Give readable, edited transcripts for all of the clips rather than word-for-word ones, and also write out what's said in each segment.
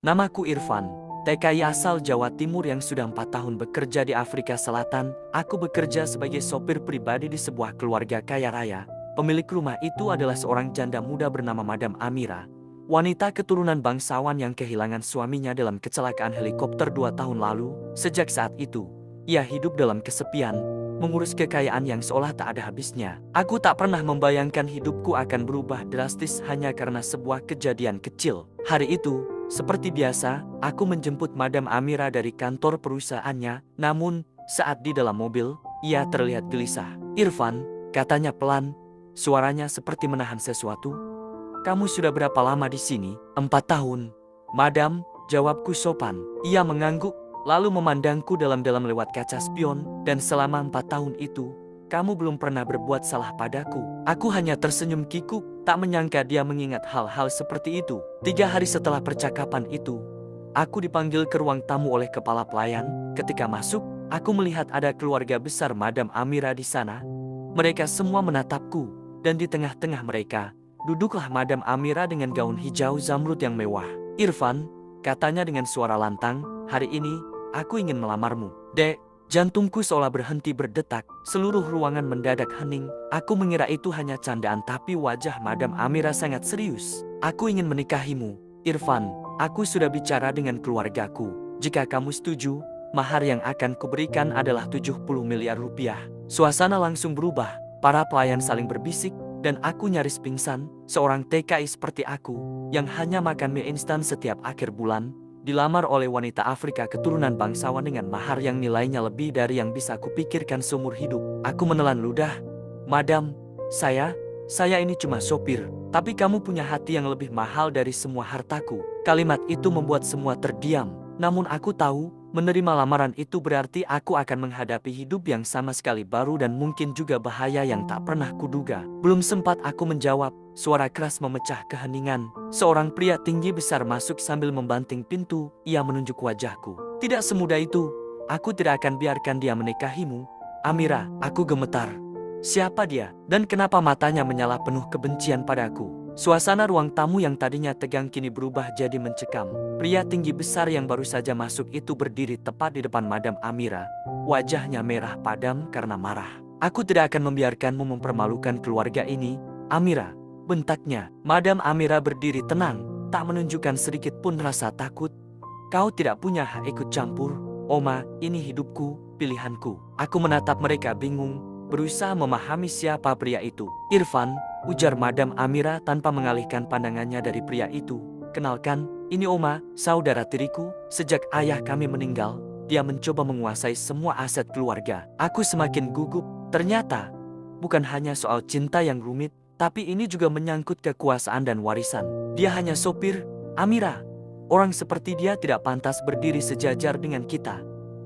Namaku Irfan, TKI asal Jawa Timur yang sudah 4 tahun bekerja di Afrika Selatan. Aku bekerja sebagai sopir pribadi di sebuah keluarga kaya raya. Pemilik rumah itu adalah seorang janda muda bernama Madam Amira, wanita keturunan bangsawan yang kehilangan suaminya dalam kecelakaan helikopter 2 tahun lalu. Sejak saat itu, ia hidup dalam kesepian, mengurus kekayaan yang seolah tak ada habisnya. Aku tak pernah membayangkan hidupku akan berubah drastis hanya karena sebuah kejadian kecil. Hari itu, seperti biasa, aku menjemput Madam Amira dari kantor perusahaannya. Namun, saat di dalam mobil, ia terlihat gelisah. "Irfan," katanya pelan, suaranya seperti menahan sesuatu. "Kamu sudah berapa lama di sini?" "4 tahun, Madam," jawabku sopan. Ia mengangguk, lalu memandangku dalam-dalam lewat kaca spion. "Dan selama 4 tahun itu, kamu belum pernah berbuat salah padaku." Aku hanya tersenyum kikuk, tak menyangka dia mengingat hal-hal seperti itu. 3 hari setelah percakapan itu, aku dipanggil ke ruang tamu oleh kepala pelayan. Ketika masuk, aku melihat ada keluarga besar Madam Amira di sana. Mereka semua menatapku, dan di tengah-tengah mereka, duduklah Madam Amira dengan gaun hijau zamrud yang mewah. "Irfan," katanya dengan suara lantang, "hari ini, aku ingin melamarmu." Dek, jantungku seolah berhenti berdetak, seluruh ruangan mendadak hening. Aku mengira itu hanya candaan, tapi wajah Madam Amira sangat serius. "Aku ingin menikahimu, Irfan. Aku sudah bicara dengan keluargaku. Jika kamu setuju, mahar yang akan kuberikan adalah 70 miliar rupiah." Suasana langsung berubah, para pelayan saling berbisik, dan aku nyaris pingsan. Seorang TKI seperti aku, yang hanya makan mie instan setiap akhir bulan, dilamar oleh wanita Afrika keturunan bangsawan dengan mahar yang nilainya lebih dari yang bisa kupikirkan seumur hidup. Aku menelan ludah. "Madam, saya ini cuma sopir, tapi kamu punya hati yang lebih mahal dari semua hartaku." Kalimat itu membuat semua terdiam. Namun aku tahu, menerima lamaran itu berarti aku akan menghadapi hidup yang sama sekali baru dan mungkin juga bahaya yang tak pernah kuduga. Belum sempat aku menjawab, suara keras memecah keheningan. Seorang pria tinggi besar masuk sambil membanting pintu. Ia menunjuk wajahku. "Tidak semudah itu. Aku tidak akan biarkan dia menikahimu, Amira." Aku gemetar. Siapa dia? Dan kenapa matanya menyala penuh kebencian padaku? Suasana ruang tamu yang tadinya tegang kini berubah jadi mencekam. Pria tinggi besar yang baru saja masuk itu berdiri tepat di depan Madam Amira. Wajahnya merah padam karena marah. "Aku tidak akan membiarkanmu mempermalukan keluarga ini, Amira," bentaknya. Madam Amira berdiri tenang, tak menunjukkan sedikit pun rasa takut. "Kau tidak punya hak ikut campur, Oma. Ini hidupku, pilihanku." Aku menatap mereka bingung, berusaha memahami siapa pria itu. "Irfan," ujar Madam Amira tanpa mengalihkan pandangannya dari pria itu. "Kenalkan, ini Oma, saudara tiriku. Sejak ayah kami meninggal, dia mencoba menguasai semua aset keluarga." Aku semakin gugup. Ternyata, bukan hanya soal cinta yang rumit, tapi ini juga menyangkut kekuasaan dan warisan. "Dia hanya sopir, Amira. Orang seperti dia tidak pantas berdiri sejajar dengan kita,"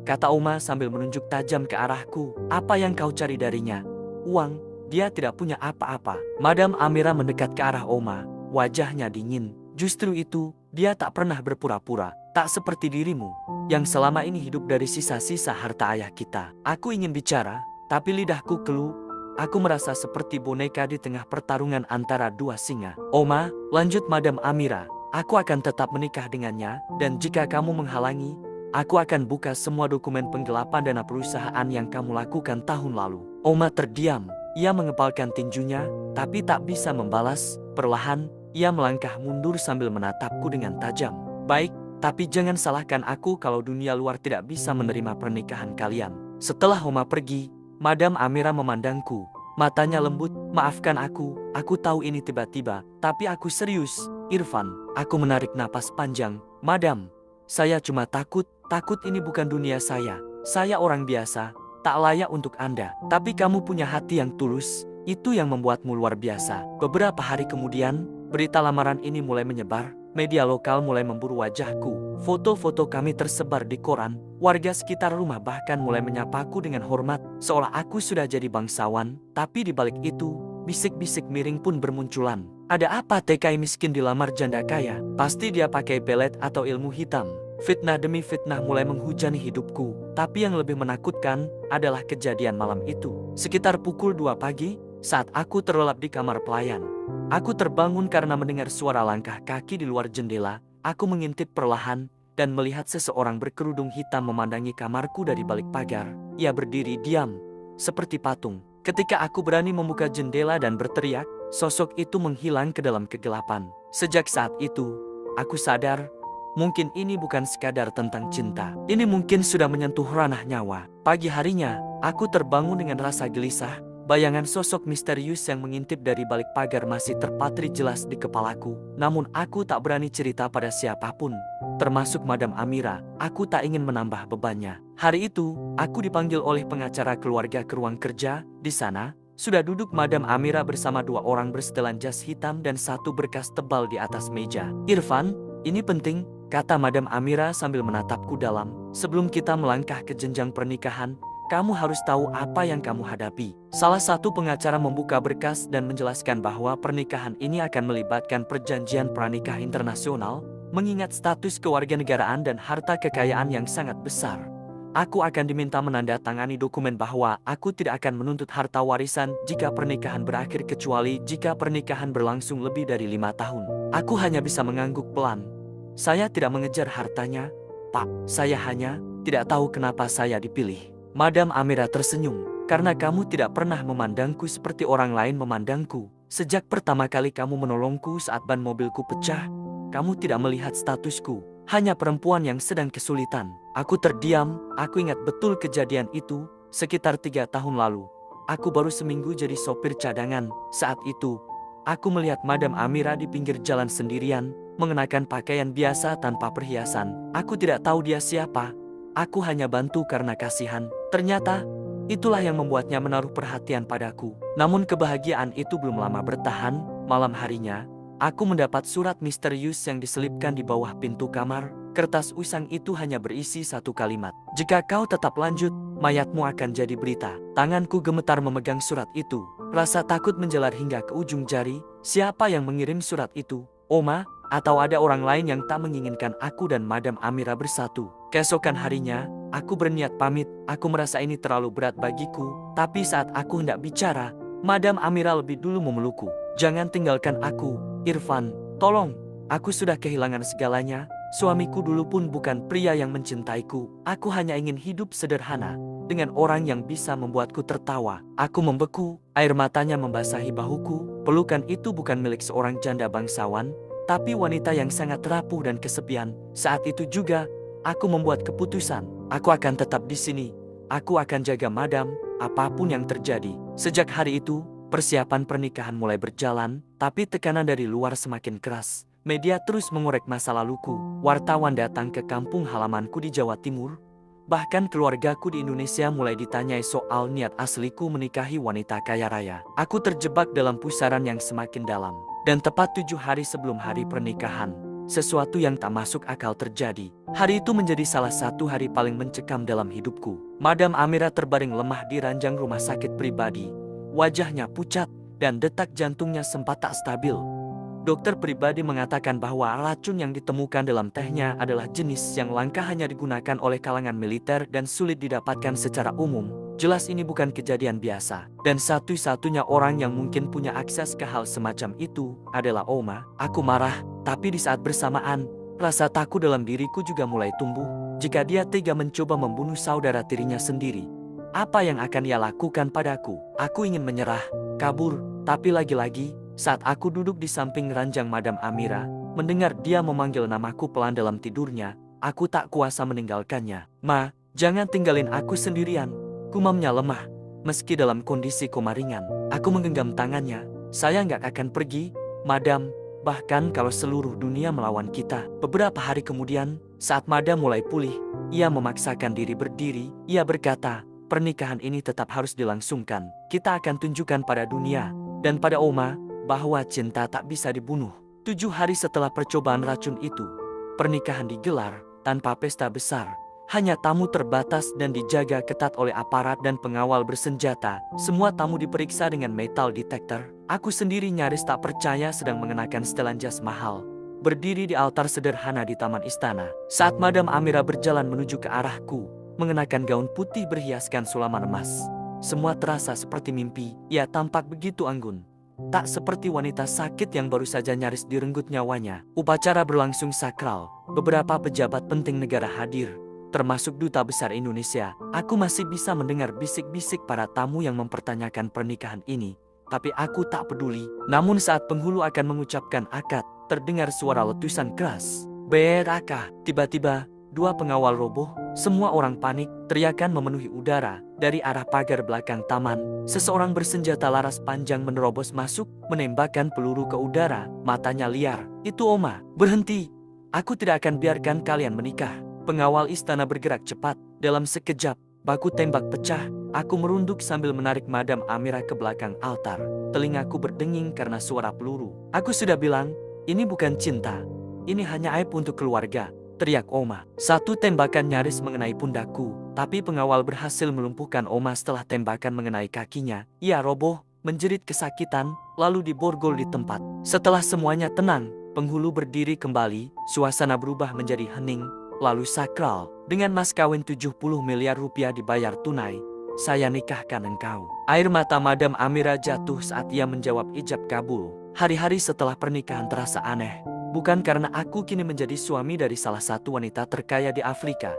kata Oma sambil menunjuk tajam ke arahku. "Apa yang kau cari darinya? Uang? Dia tidak punya apa-apa." Madam Amira mendekat ke arah Oma, wajahnya dingin. "Justru itu, dia tak pernah berpura-pura. Tak seperti dirimu, yang selama ini hidup dari sisa-sisa harta ayah kita." Aku ingin bicara, tapi lidahku keluh. Aku merasa seperti boneka di tengah pertarungan antara dua singa. "Oma," lanjut Madam Amira, "aku akan tetap menikah dengannya, dan jika kamu menghalangi, aku akan buka semua dokumen penggelapan dana perusahaan yang kamu lakukan tahun lalu." Oma terdiam. Ia mengepalkan tinjunya, tapi tak bisa membalas. Perlahan, ia melangkah mundur sambil menatapku dengan tajam. "Baik, tapi jangan salahkan aku kalau dunia luar tidak bisa menerima pernikahan kalian." Setelah Oma pergi, Madam Amira memandangku. Matanya lembut. "Maafkan aku tahu ini tiba-tiba, tapi aku serius, Irfan." Aku menarik napas panjang. "Madam, saya cuma takut ini bukan dunia saya. Saya orang biasa, tak layak untuk Anda. Tapi kamu punya hati yang tulus, itu yang membuatmu luar biasa." Beberapa hari kemudian, berita lamaran ini mulai menyebar. Media lokal mulai memburu wajahku. Foto-foto kami tersebar di koran. Warga sekitar rumah bahkan mulai menyapaku dengan hormat, seolah aku sudah jadi bangsawan. Tapi di balik itu, bisik-bisik miring pun bermunculan. "Ada apa TKI miskin dilamar janda kaya? Pasti dia pakai pelet atau ilmu hitam." Fitnah demi fitnah mulai menghujani hidupku. Tapi yang lebih menakutkan adalah kejadian malam itu. Sekitar pukul 2 pagi, saat aku terlelap di kamar pelayan, aku terbangun karena mendengar suara langkah kaki di luar jendela. Aku mengintip perlahan dan melihat seseorang berkerudung hitam memandangi kamarku dari balik pagar. Ia berdiri diam, seperti patung. Ketika aku berani membuka jendela dan berteriak, sosok itu menghilang ke dalam kegelapan. Sejak saat itu, aku sadar, mungkin ini bukan sekadar tentang cinta. Ini mungkin sudah menyentuh ranah nyawa. Pagi harinya, aku terbangun dengan rasa gelisah. Bayangan sosok misterius yang mengintip dari balik pagar masih terpatri jelas di kepalaku. Namun aku tak berani cerita pada siapapun, termasuk Madam Amira. Aku tak ingin menambah bebannya. Hari itu, aku dipanggil oleh pengacara keluarga ke ruang kerja. Di sana, sudah duduk Madam Amira bersama 2 orang bersetelan jas hitam dan 1 berkas tebal di atas meja. "Irfan, ini penting," kata Madam Amira sambil menatapku dalam. "Sebelum kita melangkah ke jenjang pernikahan, kamu harus tahu apa yang kamu hadapi." Salah satu pengacara membuka berkas dan menjelaskan bahwa pernikahan ini akan melibatkan perjanjian pranikah internasional, mengingat status kewarganegaraan dan harta kekayaan yang sangat besar. Aku akan diminta menandatangani dokumen bahwa aku tidak akan menuntut harta warisan jika pernikahan berakhir kecuali jika pernikahan berlangsung lebih dari 5 tahun. Aku hanya bisa mengangguk pelan. Saya tidak mengejar hartanya, Pak. Saya hanya tidak tahu kenapa saya dipilih. Madam Amira tersenyum. "Karena kamu tidak pernah memandangku seperti orang lain memandangku. Sejak pertama kali kamu menolongku saat ban mobilku pecah, kamu tidak melihat statusku, hanya perempuan yang sedang kesulitan." Aku terdiam. Aku ingat betul kejadian itu, sekitar 3 tahun lalu. Aku baru seminggu jadi sopir cadangan. Saat itu, aku melihat Madam Amira di pinggir jalan sendirian, mengenakan pakaian biasa tanpa perhiasan. Aku tidak tahu dia siapa. Aku hanya bantu karena kasihan. Ternyata, itulah yang membuatnya menaruh perhatian padaku. Namun kebahagiaan itu belum lama bertahan. Malam harinya, aku mendapat surat misterius yang diselipkan di bawah pintu kamar. Kertas usang itu hanya berisi 1 kalimat. "Jika kau tetap lanjut, mayatmu akan jadi berita." Tanganku gemetar memegang surat itu. Rasa takut menjalar hingga ke ujung jari. Siapa yang mengirim surat itu? Oma? Atau ada orang lain yang tak menginginkan aku dan Madam Amira bersatu? Keesokan harinya, aku berniat pamit. Aku merasa ini terlalu berat bagiku. Tapi saat aku hendak bicara, Madam Amira lebih dulu memelukku. "Jangan tinggalkan aku, Irfan. Tolong. Aku sudah kehilangan segalanya. Suamiku dulu pun bukan pria yang mencintaiku. Aku hanya ingin hidup sederhana, dengan orang yang bisa membuatku tertawa." Aku membeku, air matanya membasahi bahuku. Pelukan itu bukan milik seorang janda bangsawan, tapi wanita yang sangat rapuh dan kesepian. Saat itu juga, aku membuat keputusan. Aku akan tetap di sini. Aku akan jaga Madam, apapun yang terjadi. Sejak hari itu, persiapan pernikahan mulai berjalan, tapi tekanan dari luar semakin keras. Media terus mengorek masa laluku. Wartawan datang ke kampung halamanku di Jawa Timur. Bahkan keluargaku di Indonesia mulai ditanyai soal niat asliku menikahi wanita kaya raya. Aku terjebak dalam pusaran yang semakin dalam. Dan tepat 7 hari sebelum hari pernikahan, sesuatu yang tak masuk akal terjadi. Hari itu menjadi salah satu hari paling mencekam dalam hidupku. Madam Amira terbaring lemah di ranjang rumah sakit pribadi. Wajahnya pucat dan detak jantungnya sempat tak stabil. Dokter pribadi mengatakan bahwa racun yang ditemukan dalam tehnya adalah jenis yang langka, hanya digunakan oleh kalangan militer dan sulit didapatkan secara umum. Jelas ini bukan kejadian biasa. Dan satu-satunya orang yang mungkin punya akses ke hal semacam itu adalah Oma. Aku marah, tapi di saat bersamaan, rasa takut dalam diriku juga mulai tumbuh. Jika dia tega mencoba membunuh saudara tirinya sendiri, apa yang akan ia lakukan padaku? Aku ingin menyerah, kabur, tapi lagi-lagi, saat aku duduk di samping ranjang Madam Amira, mendengar dia memanggil namaku pelan dalam tidurnya, aku tak kuasa meninggalkannya. "Ma, jangan tinggalin aku sendirian," gumamnya lemah, meski dalam kondisi koma ringan. Aku menggenggam tangannya. "Saya nggak akan pergi, Madam, bahkan kalau seluruh dunia melawan kita." Beberapa hari kemudian, saat Madam mulai pulih, ia memaksakan diri berdiri. Ia berkata, "Pernikahan ini tetap harus dilangsungkan. Kita akan tunjukkan pada dunia dan pada Oma bahwa cinta tak bisa dibunuh." 7 hari setelah percobaan racun itu, pernikahan digelar tanpa pesta besar. Hanya tamu terbatas dan dijaga ketat oleh aparat dan pengawal bersenjata. Semua tamu diperiksa dengan metal detector. Aku sendiri nyaris tak percaya sedang mengenakan setelan jas mahal, berdiri di altar sederhana di taman istana. Saat Madam Amira berjalan menuju ke arahku, mengenakan gaun putih berhiaskan sulaman emas, semua terasa seperti mimpi. Ia tampak begitu anggun, Tak seperti wanita sakit yang baru saja nyaris direnggut nyawanya. Upacara berlangsung sakral. Beberapa pejabat penting negara hadir, termasuk Duta Besar Indonesia. Aku masih bisa mendengar bisik-bisik para tamu yang mempertanyakan pernikahan ini. Tapi aku tak peduli. Namun saat penghulu akan mengucapkan akad, terdengar suara letusan keras. Berakah, tiba-tiba, dua pengawal roboh, semua orang panik, teriakan memenuhi udara. Dari arah pagar belakang taman, seseorang bersenjata laras panjang menerobos masuk, menembakkan peluru ke udara, matanya liar. Itu Oma, berhenti. Aku tidak akan biarkan kalian menikah. Pengawal istana bergerak cepat, dalam sekejap, baku tembak pecah. Aku merunduk sambil menarik Madam Amira ke belakang altar. Telingaku berdenging karena suara peluru. Aku sudah bilang, ini bukan cinta. Ini hanya aib untuk keluarga, teriak Oma. Satu tembakan nyaris mengenai pundakku, tapi pengawal berhasil melumpuhkan Oma setelah tembakan mengenai kakinya. Ia roboh, menjerit kesakitan, lalu diborgol di tempat. Setelah semuanya tenang, penghulu berdiri kembali, suasana berubah menjadi hening, lalu sakral. Dengan mas kawin 70 miliar rupiah dibayar tunai, saya nikahkan engkau. Air mata Madam Amira jatuh saat ia menjawab ijab kabul. Hari-hari setelah pernikahan terasa aneh. Bukan karena aku kini menjadi suami dari salah satu wanita terkaya di Afrika,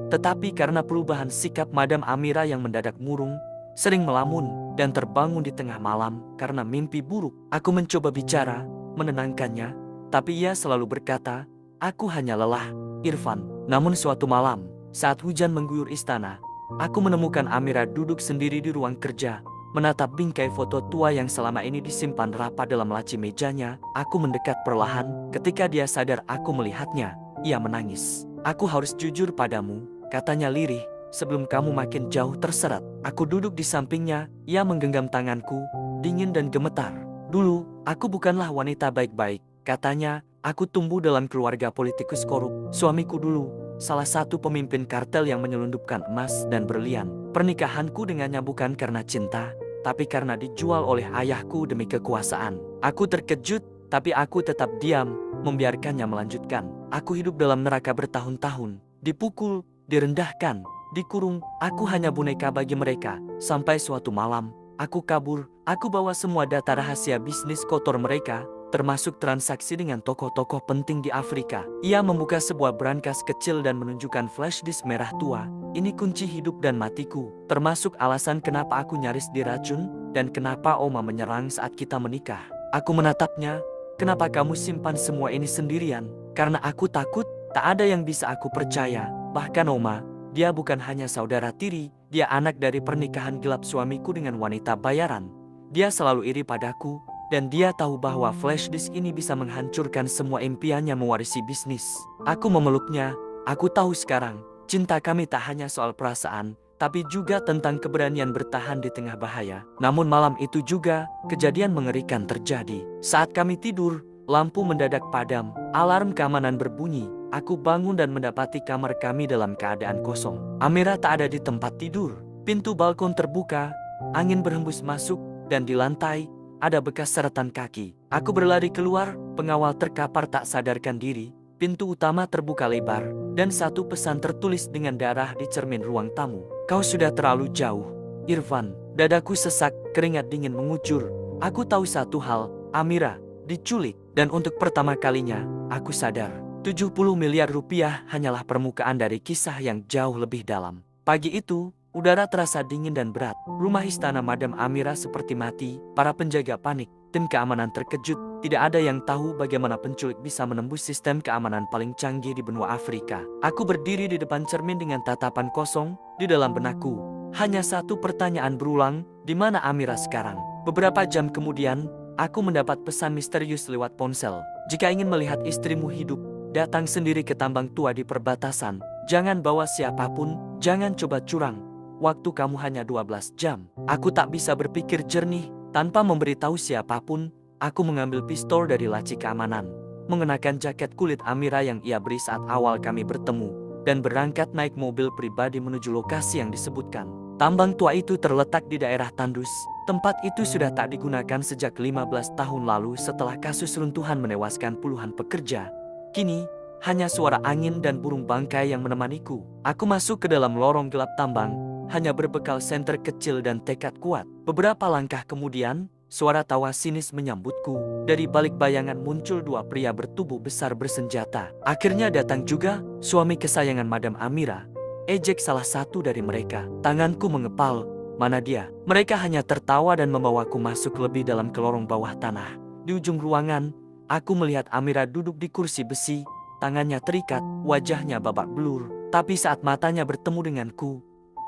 tetapi karena perubahan sikap Madam Amira yang mendadak murung, sering melamun, dan terbangun di tengah malam karena mimpi buruk. Aku mencoba bicara, menenangkannya, tapi ia selalu berkata, aku hanya lelah, Irfan. Namun suatu malam, saat hujan mengguyur istana, aku menemukan Amira duduk sendiri di ruang kerja, menatap bingkai foto tua yang selama ini disimpan rapat dalam laci mejanya. Aku mendekat perlahan. Ketika dia sadar aku melihatnya, ia menangis. Aku harus jujur padamu, katanya lirih, sebelum kamu makin jauh terseret. Aku duduk di sampingnya, ia menggenggam tanganku, dingin dan gemetar. Dulu, aku bukanlah wanita baik-baik, katanya. Aku tumbuh dalam keluarga politikus korup. Suamiku dulu, salah satu pemimpin kartel yang menyelundupkan emas dan berlian. Pernikahanku dengannya bukan karena cinta, tapi karena dijual oleh ayahku demi kekuasaan. Aku terkejut, tapi aku tetap diam, membiarkannya melanjutkan. Aku hidup dalam neraka bertahun-tahun, dipukul, direndahkan, dikurung. Aku hanya boneka bagi mereka. Sampai suatu malam, aku kabur. Aku bawa semua data rahasia bisnis kotor mereka, termasuk transaksi dengan tokoh-tokoh penting di Afrika. Ia membuka sebuah brankas kecil dan menunjukkan flash disk merah tua. Ini kunci hidup dan matiku, termasuk alasan kenapa aku nyaris diracun, dan kenapa Oma menyerang saat kita menikah. Aku menatapnya, kenapa kamu simpan semua ini sendirian? Karena aku takut, tak ada yang bisa aku percaya. Bahkan Oma, dia bukan hanya saudara tiri, dia anak dari pernikahan gelap suamiku dengan wanita bayaran. Dia selalu iri padaku, dan dia tahu bahwa flash disk ini bisa menghancurkan semua impiannya mewarisi bisnis. Aku memeluknya. Aku tahu sekarang, cinta kami tak hanya soal perasaan, tapi juga tentang keberanian bertahan di tengah bahaya. Namun malam itu juga, kejadian mengerikan terjadi. Saat kami tidur, lampu mendadak padam, alarm keamanan berbunyi. Aku bangun dan mendapati kamar kami dalam keadaan kosong. Amira tak ada di tempat tidur. Pintu balkon terbuka, angin berhembus masuk, dan di lantai, ada bekas seratan kaki. Aku berlari keluar, pengawal terkapar tak sadarkan diri. Pintu utama terbuka lebar, dan satu pesan tertulis dengan darah di cermin ruang tamu. Kau sudah terlalu jauh, Irfan. Dadaku sesak, keringat dingin mengucur. Aku tahu satu hal, Amira diculik. Dan untuk pertama kalinya, aku sadar, 70 miliar rupiah hanyalah permukaan dari kisah yang jauh lebih dalam. Pagi itu, udara terasa dingin dan berat. Rumah istana Madam Amira seperti mati. Para penjaga panik. Tim keamanan terkejut. Tidak ada yang tahu bagaimana penculik bisa menembus sistem keamanan paling canggih di benua Afrika. Aku berdiri di depan cermin dengan tatapan kosong. Di dalam benakku, hanya satu pertanyaan berulang, di mana Amira sekarang? Beberapa jam kemudian, aku mendapat pesan misterius lewat ponsel. Jika ingin melihat istrimu hidup, datang sendiri ke tambang tua di perbatasan. Jangan bawa siapapun, jangan coba curang. Waktu kamu hanya 12 jam. Aku tak bisa berpikir jernih. Tanpa memberitahu siapapun, aku mengambil pistol dari laci keamanan, mengenakan jaket kulit Amira yang ia beri saat awal kami bertemu, dan berangkat naik mobil pribadi menuju lokasi yang disebutkan. Tambang tua itu terletak di daerah Tandus. Tempat itu sudah tak digunakan sejak 15 tahun lalu setelah kasus runtuhan menewaskan puluhan pekerja. Kini, hanya suara angin dan burung bangkai yang menemaniku. Aku masuk ke dalam lorong gelap tambang, hanya berbekal senter kecil dan tekad kuat. Beberapa langkah kemudian, Suara tawa sinis menyambutku. Dari balik bayangan muncul dua pria bertubuh besar bersenjata. Akhirnya datang juga suami kesayangan Madam Amira. Ejek salah satu dari mereka. Tanganku mengepal. Mana dia? Mereka hanya tertawa dan membawaku masuk lebih dalam ke lorong bawah tanah. Di ujung ruangan, aku melihat Amira duduk di kursi besi. Tangannya terikat, wajahnya babak belur. Tapi saat matanya bertemu denganku,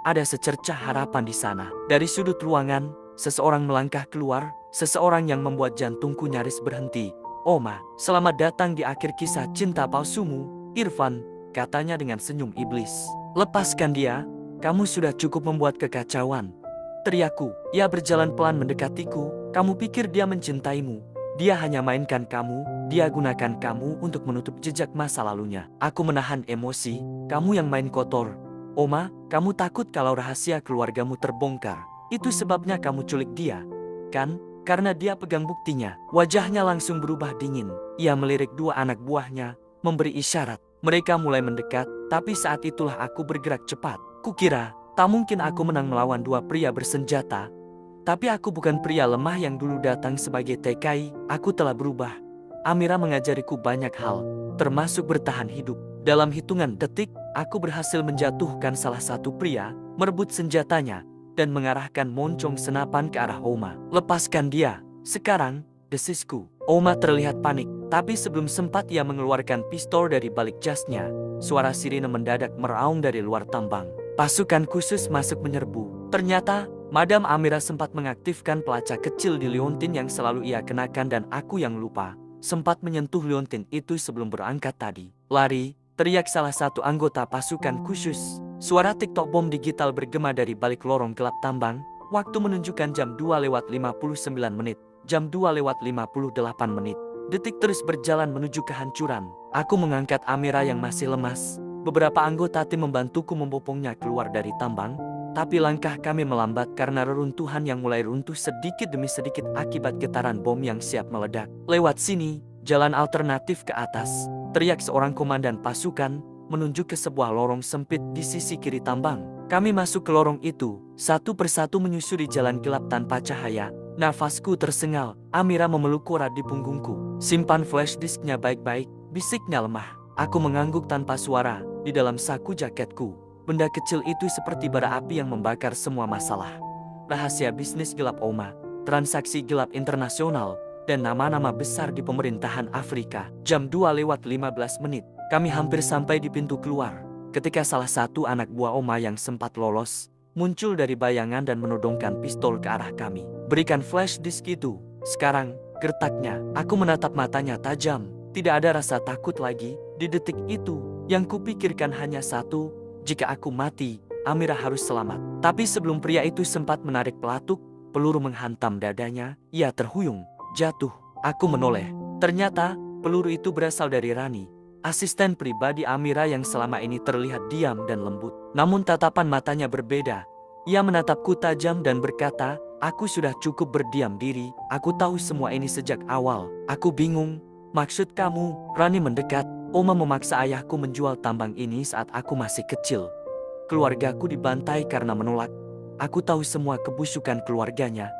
ada secercah harapan di sana. Dari sudut ruangan, seseorang melangkah keluar, seseorang yang membuat jantungku nyaris berhenti. "Oma, selamat datang di akhir kisah cinta palsumu, Irfan," katanya dengan senyum iblis. "Lepaskan dia, kamu sudah cukup membuat kekacauan," teriakku. Ia berjalan pelan mendekatiku. "Kamu pikir dia mencintaimu? Dia hanya mainkan kamu, dia gunakan kamu untuk menutup jejak masa lalunya." Aku menahan emosi. "Kamu yang main kotor. Oma, kamu takut kalau rahasia keluargamu terbongkar. Itu sebabnya kamu culik dia, kan? Karena dia pegang buktinya." Wajahnya langsung berubah dingin. Ia melirik dua anak buahnya, memberi isyarat. Mereka mulai mendekat, tapi saat itulah aku bergerak cepat. Kukira, tak mungkin aku menang melawan dua pria bersenjata. Tapi aku bukan pria lemah yang dulu datang sebagai TKI, aku telah berubah. Amira mengajariku banyak hal, termasuk bertahan hidup. Dalam hitungan detik, aku berhasil menjatuhkan salah satu pria, merebut senjatanya, dan mengarahkan moncong senapan ke arah Oma. "Lepaskan dia, sekarang," desisku. Oma terlihat panik, tapi sebelum sempat ia mengeluarkan pistol dari balik jasnya, suara sirine mendadak meraung dari luar tambang. Pasukan khusus masuk menyerbu. Ternyata, Madam Amira sempat mengaktifkan pelacak kecil di liontin yang selalu ia kenakan dan aku yang lupa sempat menyentuh liontin itu sebelum berangkat tadi. "Lari!" teriak salah satu anggota pasukan khusus. Suara TikTok bom digital bergema dari balik lorong gelap tambang. Waktu menunjukkan jam 2:59 menit. Jam 2:58 menit. Detik terus berjalan menuju kehancuran. Aku mengangkat Amira yang masih lemas. Beberapa anggota tim membantuku membopongnya keluar dari tambang. Tapi langkah kami melambat karena reruntuhan yang mulai runtuh sedikit demi sedikit akibat getaran bom yang siap meledak. "Lewat sini, jalan alternatif ke atas," teriak seorang komandan pasukan, menunjuk ke sebuah lorong sempit di sisi kiri tambang. Kami masuk ke lorong itu, satu persatu menyusuri jalan gelap tanpa cahaya. Nafasku tersengal. Amira memeluk erat di punggungku. "Simpan flash disknya baik-baik," bisiknya lemah. Aku mengangguk tanpa suara. Di dalam saku jaketku, benda kecil itu seperti bara api yang membakar semua masalah. Rahasia bisnis gelap Oma, transaksi gelap internasional, dan nama-nama besar di pemerintahan Afrika. Jam 2:15 menit. Kami hampir sampai di pintu keluar, ketika salah satu anak buah Oma yang sempat lolos, muncul dari bayangan dan menodongkan pistol ke arah kami. "Berikan flash disk itu, sekarang," gertaknya. Aku menatap matanya tajam. Tidak ada rasa takut lagi. Di detik itu, yang kupikirkan hanya satu, jika aku mati, Amira harus selamat. Tapi sebelum pria itu sempat menarik pelatuk, peluru menghantam dadanya, ia terhuyung, jatuh. Aku menoleh. Ternyata, peluru itu berasal dari Rani, asisten pribadi Amira yang selama ini terlihat diam dan lembut. Namun tatapan matanya berbeda. Ia menatapku tajam dan berkata, "Aku sudah cukup berdiam diri. Aku tahu semua ini sejak awal." Aku bingung. "Maksud kamu?" Rani mendekat. "Oma memaksa ayahku menjual tambang ini saat aku masih kecil. Keluargaku dibantai karena menolak. Aku tahu semua kebusukan keluarganya.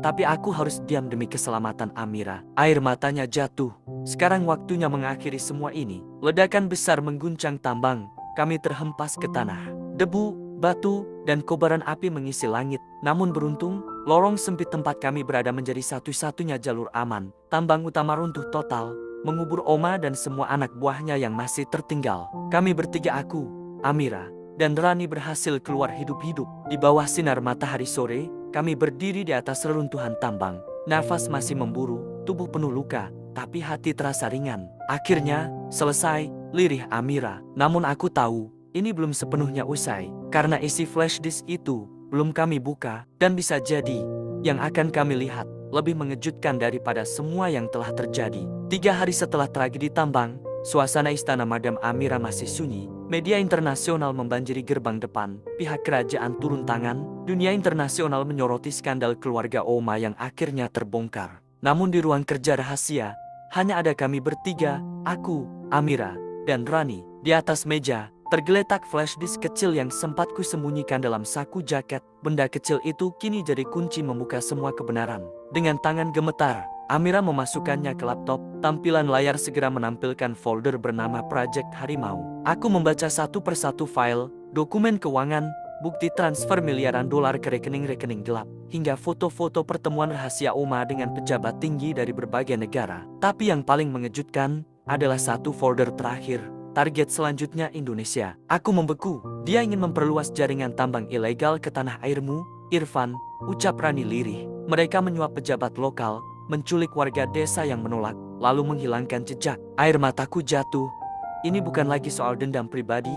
Tapi aku harus diam demi keselamatan Amira." Air matanya jatuh. Sekarang waktunya mengakhiri semua ini. Ledakan besar mengguncang tambang. Kami terhempas ke tanah. Debu, batu, dan kobaran api mengisi langit. Namun beruntung, lorong sempit tempat kami berada menjadi satu-satunya jalur aman. Tambang utama runtuh total, mengubur Oma dan semua anak buahnya yang masih tertinggal. Kami bertiga, aku, Amira, dan Rani, berhasil keluar hidup-hidup. Di bawah sinar matahari sore, kami berdiri di atas reruntuhan tambang. Nafas masih memburu, tubuh penuh luka, tapi hati terasa ringan. "Akhirnya, selesai," lirih Amira. Namun aku tahu, ini belum sepenuhnya usai. Karena isi flash disk itu belum kami buka, dan bisa jadi yang akan kami lihat lebih mengejutkan daripada semua yang telah terjadi. 3 hari setelah tragedi tambang, suasana istana Madam Amira masih sunyi. Media internasional membanjiri gerbang depan. Pihak kerajaan turun tangan. Dunia internasional menyoroti skandal keluarga Oma yang akhirnya terbongkar. Namun di ruang kerja rahasia, hanya ada kami bertiga, aku, Amira, dan Rani. Di atas meja, tergeletak flash disk kecil yang sempat kusembunyikan dalam saku jaket. Benda kecil itu kini jadi kunci membuka semua kebenaran. Dengan tangan gemetar, Amira memasukkannya ke laptop. Tampilan layar segera menampilkan folder bernama Project Harimau. Aku membaca satu persatu file, dokumen keuangan, bukti transfer miliaran dolar ke rekening-rekening gelap, hingga foto-foto pertemuan rahasia Oma dengan pejabat tinggi dari berbagai negara. Tapi yang paling mengejutkan adalah satu folder terakhir. Target selanjutnya Indonesia. Aku membeku. Dia ingin memperluas jaringan tambang ilegal ke tanah airmu, Irfan, ucap Rani lirih. Mereka menyuap pejabat lokal, menculik warga desa yang menolak, lalu menghilangkan jejak. Air mataku jatuh. Ini bukan lagi soal dendam pribadi,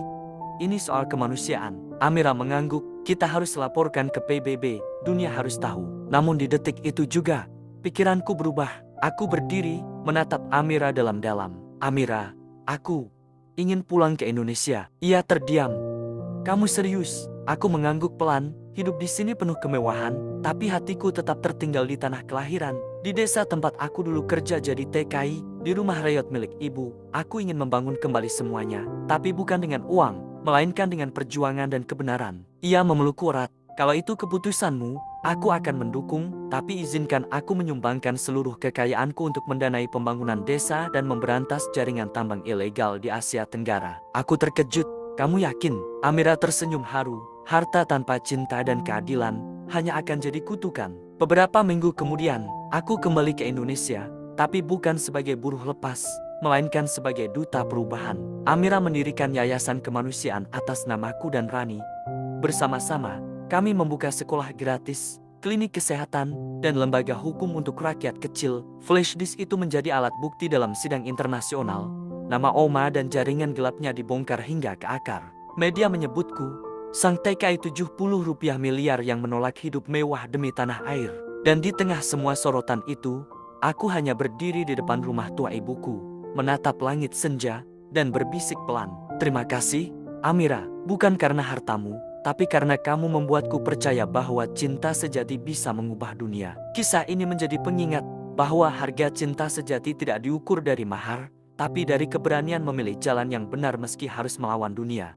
ini soal kemanusiaan. Amira mengangguk, kita harus laporkan ke PBB, dunia harus tahu. Namun di detik itu juga, pikiranku berubah. Aku berdiri, menatap Amira dalam-dalam. Amira, aku ingin pulang ke Indonesia. Ia terdiam. Kamu serius? Aku mengangguk pelan. Hidup di sini penuh kemewahan, tapi hatiku tetap tertinggal di tanah kelahiran. Di desa tempat aku dulu kerja jadi TKI, di rumah reyot milik ibu. Aku ingin membangun kembali semuanya, tapi bukan dengan uang, melainkan dengan perjuangan dan kebenaran. Ia memelukku erat. Kalau itu keputusanmu, aku akan mendukung, tapi izinkan aku menyumbangkan seluruh kekayaanku untuk mendanai pembangunan desa dan memberantas jaringan tambang ilegal di Asia Tenggara. Aku terkejut. Kamu yakin? Amira tersenyum haru. Harta tanpa cinta dan keadilan hanya akan jadi kutukan. Beberapa minggu kemudian, aku kembali ke Indonesia, tapi bukan sebagai buruh lepas, melainkan sebagai duta perubahan. Amira mendirikan yayasan kemanusiaan atas namaku dan Rani. Bersama-sama, kami membuka sekolah gratis, klinik kesehatan, dan lembaga hukum untuk rakyat kecil. Flash disk itu menjadi alat bukti dalam sidang internasional. Nama Oma dan jaringan gelapnya dibongkar hingga ke akar. Media menyebutku sang TKI 70 rupiah miliar yang menolak hidup mewah demi tanah air. Dan di tengah semua sorotan itu, aku hanya berdiri di depan rumah tua ibuku, menatap langit senja, dan berbisik pelan. Terima kasih, Amira, bukan karena hartamu, tapi karena kamu membuatku percaya bahwa cinta sejati bisa mengubah dunia. Kisah ini menjadi pengingat bahwa harga cinta sejati tidak diukur dari mahar, tapi dari keberanian memilih jalan yang benar meski harus melawan dunia.